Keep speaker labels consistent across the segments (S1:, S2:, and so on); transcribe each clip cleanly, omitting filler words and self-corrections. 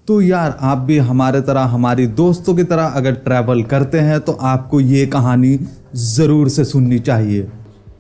S1: तो यार आप भी हमारे तरह, हमारी दोस्तों की तरह अगर ट्रैवल करते हैं तो आपको ये कहानी ज़रूर से सुननी चाहिए।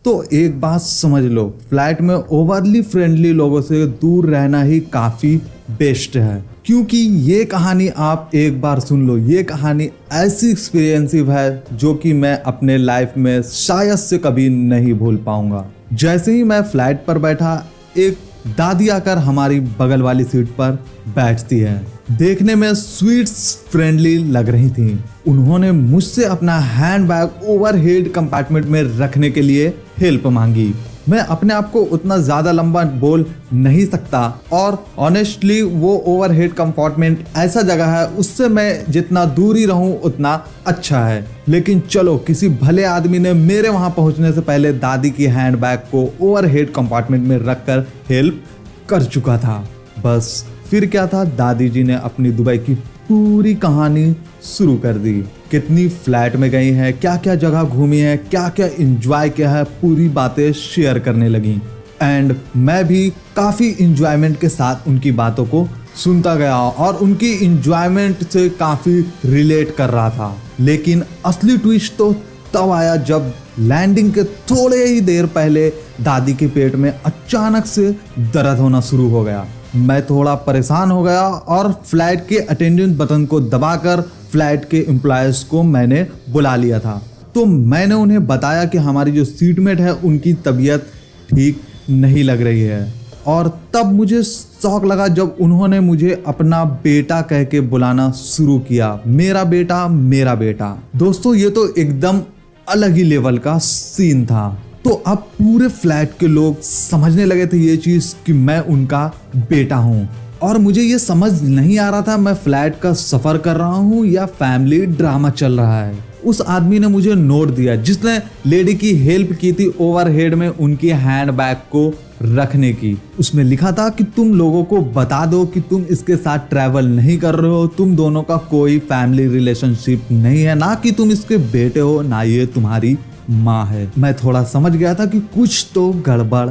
S1: तो एक बात समझ लो, फ्लाइट में ओवरली फ्रेंडली लोगों से दूर रहना ही काफ़ी बेस्ट है, क्योंकि ये कहानी आप एक बार सुन लो, ये कहानी ऐसी एक्सपीरियंसिव है जो कि मैं अपने लाइफ में शायद से कभी नहीं भूल पाऊंगा। जैसे ही मैं फ्लाइट पर बैठा, एक दादी आकर हमारी बगल वाली सीट पर बैठती है। देखने में स्वीट फ्रेंडली लग रही थी। उन्होंने मुझसे अपना हैंडबैग ओवरहेड कंपार्टमेंट में रखने के लिए हेल्प मांगी। मैं अपने आप को उतना ज़्यादा लंबा बोल नहीं सकता और ऑनेस्टली वो ओवरहेड कंपार्टमेंट ऐसा जगह है, उससे मैं जितना दूर ही रहूं उतना अच्छा है। लेकिन चलो, किसी भले आदमी ने मेरे वहां पहुंचने से पहले दादी की हैंडबैग को ओवरहेड कंपार्टमेंट में रखकर हेल्प कर चुका था। बस फिर क्या था, दादी जी ने अपनी दुबई की पूरी कहानी शुरू कर दी। कितनी फ्लैट में गई हैं, क्या क्या जगह घूमी है, क्या क्या एंजॉय किया है, पूरी बातें शेयर करने लगी। एंड मैं भी काफ़ी इंजॉयमेंट के साथ उनकी बातों को सुनता गया और उनकी इंजॉयमेंट से काफ़ी रिलेट कर रहा था। लेकिन असली ट्विस्ट तो तब आया जब लैंडिंग के थोड़े ही देर पहले दादी के पेट में अचानक से दर्द होना शुरू हो गया। मैं थोड़ा परेशान हो गया और फ्लाइट के अटेंडेंस बटन को दबाकर फ्लाइट के एम्प्लॉयज को मैंने बुला लिया था। तो मैंने उन्हें बताया कि हमारी जो सीटमेट है उनकी तबीयत ठीक नहीं लग रही है। और तब मुझे शौक लगा जब उन्होंने मुझे अपना बेटा कह के बुलाना शुरू किया। मेरा बेटा, मेरा बेटा। दोस्तों, ये तो एकदम अलग ही लेवल का सीन था। तो अब पूरे फ्लैट के लोग समझने लगे थे ये चीज कि मैं उनका बेटा हूँ। और मुझे ये समझ नहीं आ रहा था मैं फ्लैट का सफर कर रहा हूँ या फैमिली ड्रामा चल रहा है। उस आदमी ने मुझे नोट दिया जिसने लेडी की हेल्प की थी ओवरहेड में उनकी हैंडबैग को रखने की। उसमें लिखा था कि तुम लोगों को बता दो कि तुम इसके साथ ट्रैवल नहीं कर रहे हो, तुम दोनों का कोई फैमिली रिलेशनशिप नहीं है, ना कि तुम इसके बेटे हो, ना ये तुम्हारी माँ है। मैं थोड़ा समझ गया था कि कुछ तो गड़बड़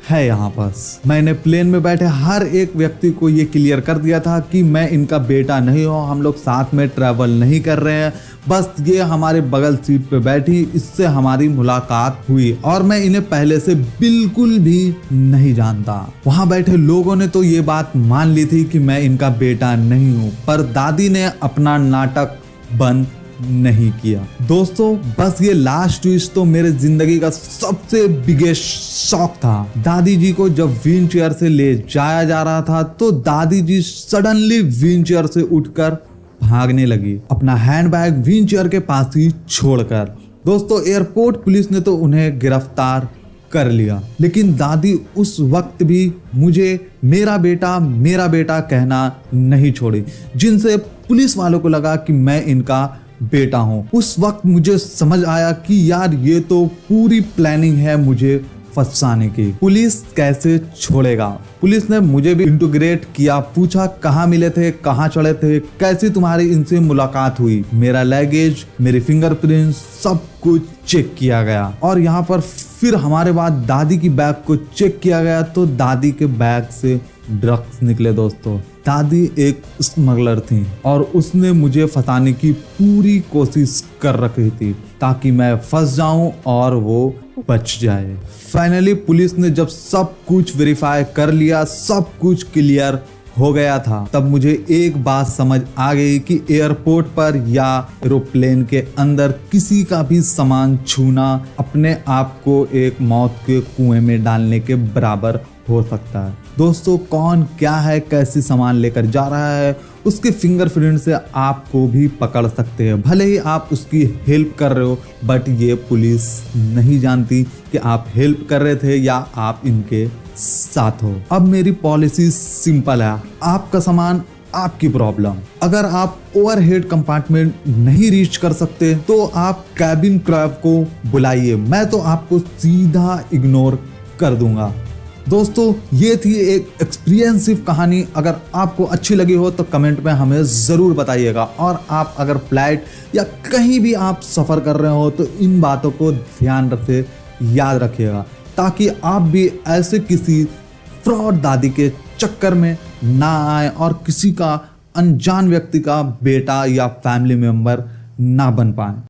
S1: है यहाँ पास। मैंने प्लेन में बैठे हर एक व्यक्ति को ये क्लियर कर दिया था कि मैं इनका बेटा नहीं हूँ, हम लोग साथ में ट्रैवल नहीं कर रहे हैं, बस ये हमारे बगल सीट पे बैठी, इससे हमारी मुलाकात हुई और मैं इन्हें पहले से बिल्कुल भी नहीं जानता। वहाँ बैठे लोगों ने तो ये बात मान ली थी कि मैं इनका बेटा नहीं हूँ, पर दादी ने अपना नाटक बंद नहीं किया। दोस्तों, बस ये लास्ट ट्विस्ट तो मेरे जिंदगी का सबसे बिगेस्ट शॉक था। दादी जी को जब व्हील चेयर से ले जाया जा रहा था तो दादी जी सडनली व्हील चेयर से उठकर भागने लगी, अपना हैंडबैग व्हील चेयर के पास ही छोड़कर। दोस्तों, एयरपोर्ट पुलिस ने तो उन्हें गिरफ्तार कर लिया, लेकिन दादी उस वक्त भी मुझे मेरा बेटा कहना नहीं छोड़ी, जिनसे पुलिस वालों को लगा कि मैं इनका बेटा हूं। उस वक्त मुझे समझ आया कि यार ये तो पूरी प्लानिंग है मुझे फंसाने की। पुलिस कैसे छोड़ेगा। पुलिस ने मुझे भी इंटीग्रेट किया, पूछा कहाँ मिले थे, कहाँ चढ़े थे, कैसी तुम्हारी इनसे मुलाकात हुई। मेरा लगेज, मेरी फिंगरप्रिंट, सब कुछ चेक किया गया। और यहाँ पर फिर हमारे बाद दादी की बैग को चेक किया गया तो दादी के बैग से ड्रग्स निकले। दोस्तों, दादी एक स्मगलर थी और उसने मुझे फंसाने की पूरी कोशिश कर रखी थी ताकि मैं फंस जाऊं और वो बच जाए। फाइनली पुलिस ने जब सब कुछ वेरीफाई कर लिया, सब कुछ क्लियर हो गया था, तब मुझे एक बात समझ आ गई कि एयरपोर्ट पर या एरोप्लेन के अंदर किसी का भी सामान छूना अपने आप को एक मौत के कुएं में डालने के बराबर हो सकता है। दोस्तों, कौन क्या है, कैसी सामान लेकर जा रहा है, उसके फिंगरप्रिंट से आपको भी पकड़ सकते हैं। भले ही आप उसकी हेल्प कर रहे हो, बट ये पुलिस नहीं जानती कि आप हेल्प कर रहे थे या आप इनके साथ हो। अब मेरी पॉलिसी सिंपल है, आपका सामान आपकी प्रॉब्लम। अगर आप ओवरहेड कंपार्टमेंट नहीं रीच कर सकते तो आप कैबिन क्रू को बुलाइए, मैं तो आपको सीधा इग्नोर कर दूंगा। दोस्तों, ये थी एक एक्सपीरियंसिव कहानी। अगर आपको अच्छी लगी हो तो कमेंट में हमें ज़रूर बताइएगा। और आप अगर फ्लाइट या कहीं भी आप सफ़र कर रहे हो तो इन बातों को ध्यान से याद रखिएगा ताकि आप भी ऐसे किसी फ्रॉड दादी के चक्कर में ना आए और किसी का अनजान व्यक्ति का बेटा या फैमिली मेंबर ना बन पाए।